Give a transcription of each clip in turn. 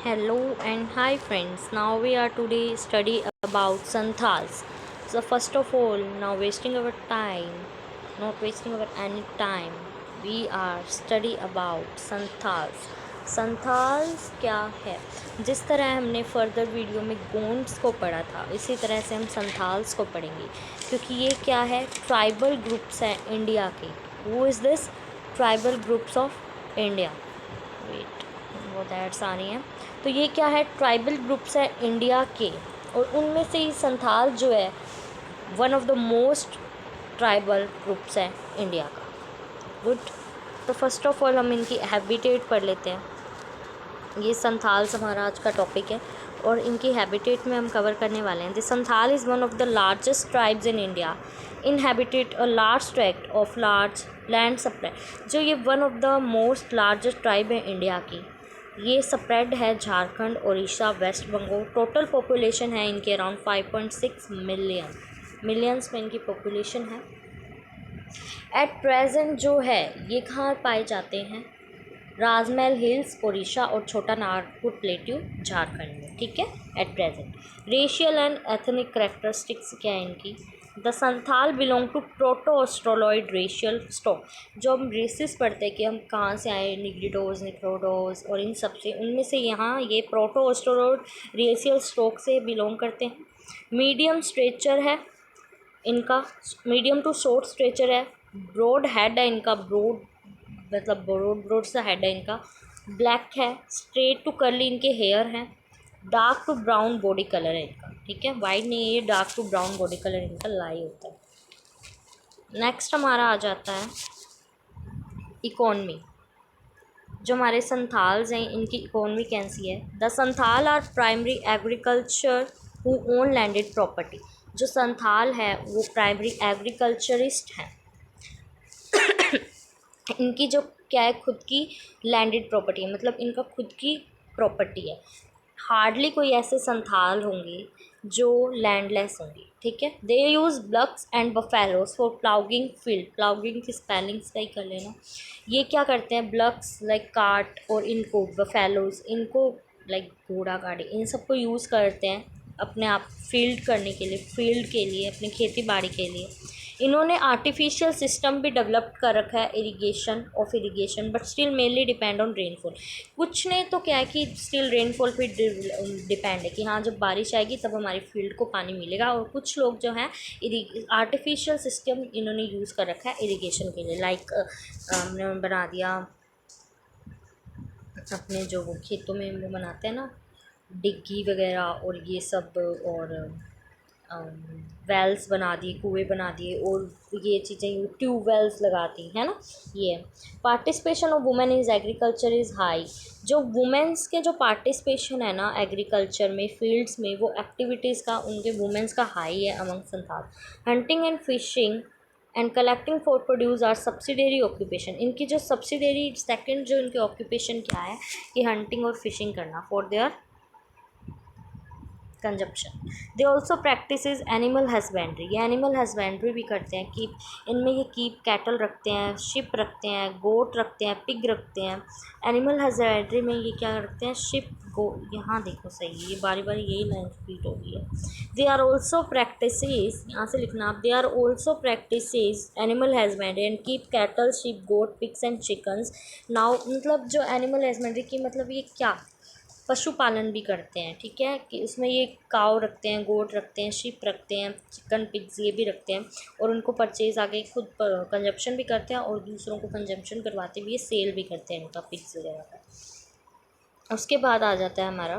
Hello and hi friends. Now we are today study about Santhals. So first of all, now wasting our time, not wasting our any time, we are study about Santhals. Santhals क्या है? जिस तरह हमने further video में गोंड्स को पढ़ा था, इसी तरह से हम संथाल्स को पढ़ेंगे, क्योंकि ये क्या है, ट्राइबल ग्रुप्स हैं इंडिया के. Who is this? Tribal groups of India. Wait, वो दैट्स आ रही हैं. तो ये क्या है, ट्राइबल ग्रुप्स है इंडिया के, और उनमें से ही संथाल जो है one of the most tribal groups है इंडिया का. गुड. तो फर्स्ट ऑफ ऑल हम इनकी हैबिटेट पढ़ लेते हैं. ये संथाल्स हमारा आज का टॉपिक है और इनकी हैबिटेट में हम कवर करने वाले हैं. The Santhal is one of the largest tribes in India, inhabit a large tract of large land supply. जो ये one of the most largest tribe है इंडिया की, ये स्प्रेड है Jharkhand, Orissa, West Bengal. Total population है इनके अराउंड 5.6 मिलियंस में इनकी पॉपुलेशन है. एट प्रेजेंट जो है ये कहाँ पाए जाते हैं? राजमहल हिल्स उड़ीसा और छोटा नागपुर प्लेट्यू झारखंड में. ठीक है, at present. Racial and ethnic characteristics क्या है इनकी? The Santhal belong to proto australoid racial stock. जो हम रेसिस पढ़ते हैं कि हम कहाँ से आए, निग्रिडोज, निक्रोडोज और इन सब से, उनमें से यहाँ ये प्रोटो ऑस्ट्रोलॉइड रेशियल स्टॉक से बिलोंग करते हैं. मीडियम स्ट्रेचर है इनका, मीडियम टू शॉर्ट स्ट्रेचर है. ब्रॉड हेड है इनका, ब्रॉड मतलब ब्रॉड सा हेड है इनका. ब्लैक है. स्ट्रेट टू कर्ली इनके हेयर हैं. Dark to brown body colour है इनका. ठीक है, वाइट नहीं है ये, dark to brown body colour इनका लाई होता है. नेक्स्ट हमारा आ जाता है इकोनमी. जो हमारे संथाल्स हैं इनकी इकोनमी कैसी है? The Santhal are primary agriculture who own landed property. जो संथाल है वो प्राइमरी एग्रीकल्चरिस्ट हैं. इनकी जो क्या है, खुद की लैंडेड प्रॉपर्टी है, मतलब इनका खुद की प्रॉपर्टी है. हार्डली कोई ऐसे संथाल होंगे जो लैंडलेस होंगे. ठीक है. They use bullocks and buffaloes for ploughing field. Ploughing की स्पेलिंग सही कर लेना. ये क्या करते हैं, ब्लक्स लाइक कार्ट, और इनको बफेलोज, इनको लाइक घोड़ा गाड़ी, इन सबको यूज़ करते हैं अपने आप फील्ड करने के लिए, फील्ड के लिए, अपनी खेती बाड़ी के लिए. इन्होंने आर्टिफिशियल सिस्टम भी डेवलप कर रखा है, irrigation, but still mainly depend on rainfall. कुछ ने तो क्या है कि स्टिल रेनफॉल पे डिपेंड है कि हाँ जब बारिश आएगी तब हमारी फील्ड को पानी मिलेगा. और कुछ लोग जो हैं आर्टिफिशियल सिस्टम इन्होंने यूज़ कर रखा है इरिगेशन के लिए. लाइक हमने बना दिया अपने जो वो खेतों में वो बनाते हैं ना, डिग्गी वगैरह और ये सब, और वेल्स बना दिए, कुएँ बना दिए, और ये चीज़ें ट्यूबवेल्स लगाती है ना. ये participation of women is agriculture is high. जो वुमेंस के जो पार्टिसिपेशन है ना एग्रीकल्चर में, फील्ड्स में, वो एक्टिविटीज़ का उनके वुमेंस का हाई है among Santhal. Hunting and fishing and collecting for produce are subsidiary occupation. इनकी जो सब्सिडरी सेकंड जो इनकी ऑक्यूपेशन क्या है, कि हंटिंग और फिशिंग करना for their consumption. They also practice animal husbandry. ये एनिमल हस्बेंड्री भी करते हैं. कीप, इनमें ये कीप कैटल रखते हैं, शिप रखते हैं, गोट रखते हैं, पिग रखते हैं. एनिमल हस्बेंड्री में ये क्या रखते हैं, शिप, गो. यहाँ देखो सही है, ये बारी बारी यही लाइन रिपीट हो गई है. दे आर ऑल्सो प्रैक्टिस, यहाँ से लिखना आप, they are also practice animal husbandry and keep cattle, sheep, goat, pigs and chickens. Now मतलब जो एनिमल हस्बेंड्री की मतलब ये क्या, पशुपालन भी करते हैं. ठीक है, कि उसमें ये काव रखते हैं, गोट रखते हैं, शिप रखते हैं, चिकन, पिग्स ये भी रखते हैं, और उनको परचेज आगे खुद कंजप्शन भी करते हैं और दूसरों को कंजप्शन करवाते भी, ये सेल भी करते हैं इनका पिग्स वगैरह का. उसके बाद आ जाता है हमारा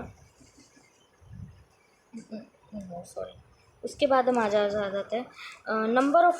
सॉरी उसके बाद हम आ जाते हैं number of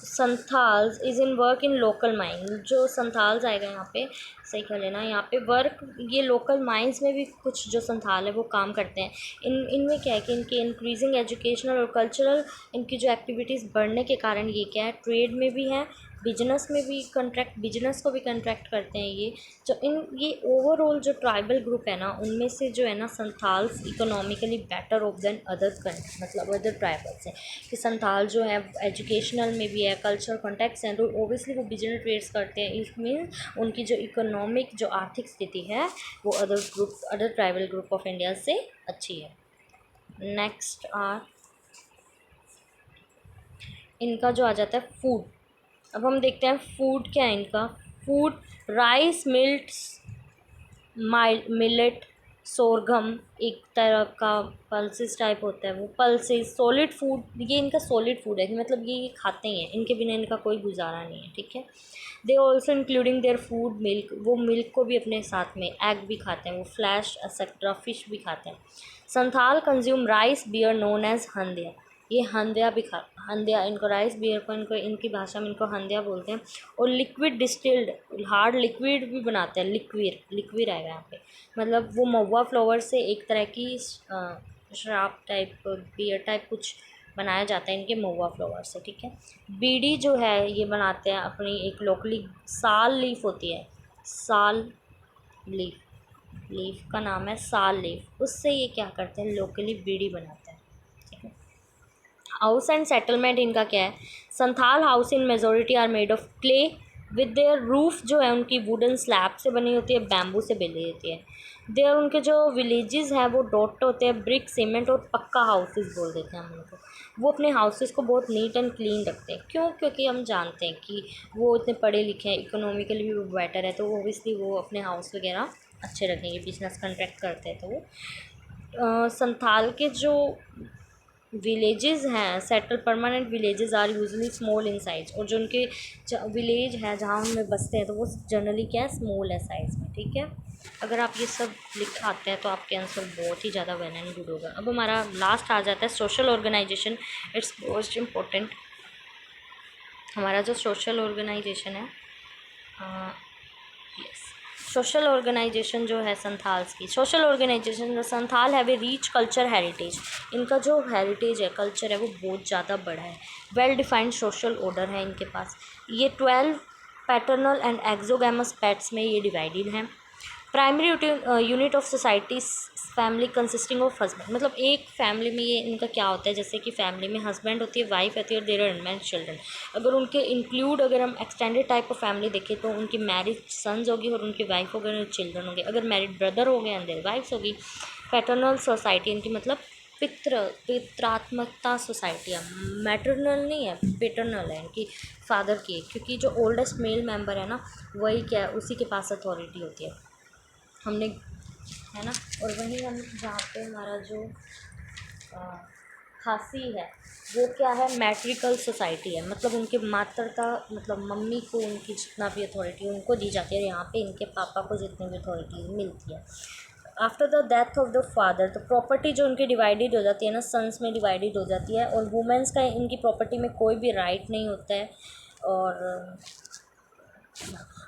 Santhals is in work in local mine. जो संथाल्स आएगा यहाँ पे सही कर लेना, यहाँ पे वर्क, ये लोकल माइंस में भी कुछ जो संथाल है वो काम करते हैं. इनमें क्या है कि इनके इंक्रीजिंग एजुकेशनल और कल्चरल, इनकी जो एक्टिविटीज़ बढ़ने के कारण ये क्या है, ट्रेड में भी हैं, बिजनेस में भी कंट्रैक्ट, बिजनेस को भी कंट्रैक्ट करते हैं ये जो ये ओवरऑल जो ट्राइबल ग्रुप है ना, उनमें से जो है ना Santhals economically better off than other मतलब अदर ट्राइबल्स हैं, कि संथाल जो है एजुकेशनल में भी है, कल्चर कॉन्टेक्ट्स हैं, तो ओबियसली वो बिजनेस ट्रेड्स करते हैं। इट मीन्स उनकी जो इकोनॉमिक जो आर्थिक स्थिति है वो other tribal group of India से अच्छी है। नेक्स्ट इनका जो आ जाता है फूड। अब हम देखते हैं फूड क्या है इनका। फूड राइस, मिलेट, सोरगम, एक तरह का पल्सेस टाइप होता है, वो पल्सेस सॉलिड फूड, ये इनका सॉलिड फूड है कि मतलब ये खाते ही हैं, इनके बिना इनका कोई गुजारा नहीं है, ठीक है। They also including their food milk, वो मिल्क को भी अपने साथ में, एग भी खाते हैं वो, फ्लैश एक्सेट्रा, फिश भी खाते हैं। Santhal consume rice beer known as handia, ये हंदिया भी हंदिया, इनको राइस बियर को इनको इनकी भाषा में इनको हंदिया बोलते हैं। और लिक्विड डिस्टिल्ड, हार्ड लिक्विड भी बनाते हैं, लिक्विड आएगा यहाँ पे, मतलब वो महुआ फ्लावर से एक तरह की शराब टाइप, बियर टाइप कुछ बनाया जाता है इनके महुआ फ्लावर से, ठीक है। बीड़ी जो है ये बनाते हैं अपनी एक लोकली, साल लीफ होती है, साल लीफ का नाम है साल लीफ, उससे ये क्या करते हैं लोकली बीड़ी बनाते हैं, ठीक है। हाउस एंड सेटलमेंट इनका क्या है। Santhal house in majority are made of clay with their roof जो है उनकी वुडन स्लैब से बनी होती है, बैम्बू से बनी होती है। देयर उनके जो विलेजेस हैं वो डॉट होते हैं ब्रिक, सीमेंट और पक्का हाउसेस बोल देते हैं हम उनको। वो अपने हाउसेस को बहुत नीट एंड क्लीन रखते हैं, क्यों? क्योंकि हम जानते हैं कि वो इतने पढ़े लिखे हैं, इकोनॉमिकली भी वो बेटर है, तो वो ओबियसली वो अपने हाउस वगैरह अच्छे रखेंगे, बिजनेस कंट्रैक्ट करते हैं तो वो। संथाल के जो विलेजेस हैं, settle permanent villages are usually small in size, और जो उनके विलेज है जहाँ उनमें बसते हैं तो वो जनरली क्या है, स्मॉल है साइज़ में, ठीक है। अगर आप ये सब लिख आते हैं तो आपके आंसर बहुत ही ज़्यादा वेल एंड गुड होगा। अब हमारा लास्ट आ जाता है social organisation, it's most important. हमारा जो सोशल ऑर्गेनाइजेशन है, यस, सोशल ऑर्गेनाइजेशन जो है संथाल्स की, social organisation Santhal have a rich culture heritage, इनका जो हेरिटेज है, कल्चर है, वो बहुत ज़्यादा बड़ा है। वेल डिफाइंड सोशल ऑर्डर है इनके पास। ये 12 पैटर्नल एंड एक्सोगैमस पैट्स में ये डिवाइडेड हैं। Primary unit of society family consisting of husband, मतलब एक फैमिली में ये इनका क्या होता है, जैसे कि फैमिली में हस्बैंड होती है, वाइफ होती है और देयर आर अनमैरिड चिल्ड्रन। अगर उनके इंक्लूड, अगर हम एक्सटेंडेड टाइप ऑफ फैमिली देखें तो उनकी मैरिड सन्स होगी और उनकी वाइफ हो गए और चिल्ड्रन होंगे। अगर मैरिड ब्रदर हो गए एंड देयर वाइफ्स होगी। पैटर्नल सोसाइटी इनकी मतलब पित्रात्मकता सोसाइटी है, मैटरनल नहीं है, पेटर्नल है इनकी, फादर की, क्योंकि जो ओल्डेस्ट मेल मेंबर है ना वही क्या है, उसी के पास अथॉरिटी होती है, हमने, है ना। और वहीं हम जहाँ पे हमारा जो खांसी है वो क्या है, मैट्रिकल सोसाइटी है, मतलब उनके मातृता, मतलब मम्मी को उनकी जितना भी अथॉरिटी है उनको दी जाती है, और यहाँ पे इनके पापा को जितनी भी अथॉरिटी मिलती है। After the death of the father, तो प्रॉपर्टी जो उनकी डिवाइडेड हो जाती है ना, सन्स में डिवाइडेड हो जाती है, और वुमेंस का इनकी प्रॉपर्टी में कोई भी राइट नहीं होता है। और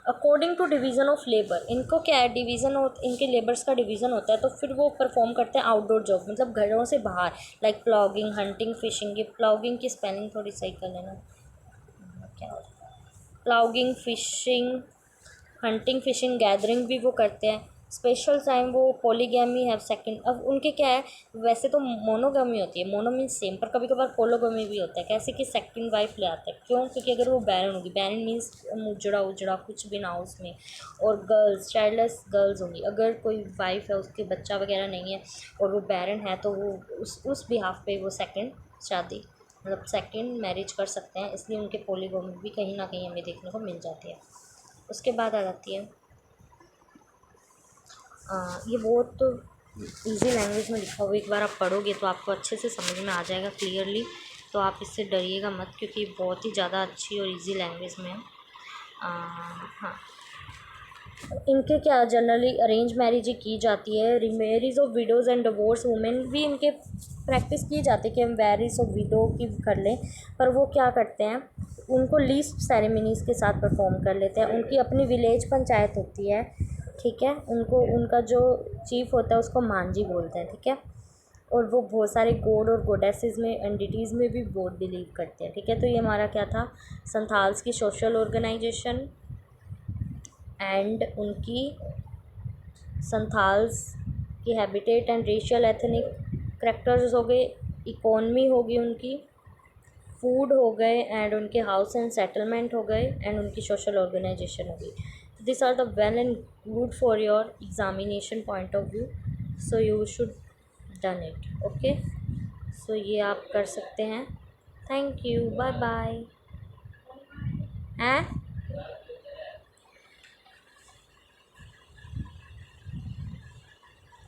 according to division of labour, इनको क्या है, डिवीज़न हो, इनके लेबर्स का डिवीज़न होता है, तो फिर वो परफॉर्म करते हैं आउटडोर जॉब, मतलब घरों से बाहर, लाइक प्लॉगिंग, हंटिंग, फिशिंग। ये प्लॉगिंग की स्पेलिंग थोड़ी सही कर लेना, क्या होता है, plogging, fishing, hunting, fishing, gathering भी वो करते हैं। स्पेशल टाइम वो पॉलीगैमी है सेकंड। अब उनके क्या है, वैसे तो मोनोगमी होती है, मोनो मीन्स सेम, पर कभी कभार पोलोगमी भी होता है, कैसे कि सेकंड वाइफ ले आते हैं, क्यों? क्योंकि अगर वो बैरन होगी, बैरन मीन्स उजड़ा उजड़ा कुछ भी ना हो उसमें, और गर्ल्स, चाइल्डलेस गर्ल्स होंगी, अगर कोई वाइफ है उसके बच्चा वगैरह नहीं है और वो बैरन है तो वो उस बिहाफ पे वो सेकंड शादी, मतलब सेकंड मैरिज कर सकते हैं, इसलिए उनके पोलीगमी भी कहीं ना कहीं हमें देखने को मिल जाती है। उसके बाद आ जाती है, ये बहुत इजी लैंग्वेज में लिखा हुआ, एक बार आप पढ़ोगे तो आपको अच्छे से समझ में आ जाएगा क्लियरली, तो आप इससे डरिएगा मत, क्योंकि बहुत ही ज़्यादा अच्छी और इजी लैंग्वेज में है। हाँ, इनके क्या जनरली अरेंज मैरिज ही की जाती है। Remarriages of widows and divorce women भी इनके प्रैक्टिस की जाती है कि हम मैरिज ऑफ विडो की कर लें, पर वो क्या करते हैं, उनको लीस्ट सेरेमनीज़ के साथ परफॉर्म कर लेते हैं। उनकी अपनी विलेज पंचायत होती है, ठीक है, उनको, उनका जो चीफ होता है उसको मांझी बोलते हैं, ठीक है। और वो बहुत सारे गॉड और गोडेसेस में एंटिटीज़ में भी बहुत बिलीव करते हैं, ठीक है। तो ये हमारा क्या था, संथाल्स की सोशल ऑर्गेनाइजेशन एंड उनकी संथाल्स की habitat and racial ethnic characters हो गए, इकोनमी होगी उनकी, फूड हो गए एंड उनके हाउस एंड सेटलमेंट हो गए एंड उनकी सोशल ऑर्गेनाइजेशन हो गई। This are the well and good for your examination point of view, so you should done it, okay. So ये आप कर सकते हैं। Thank you, bye bye. हैं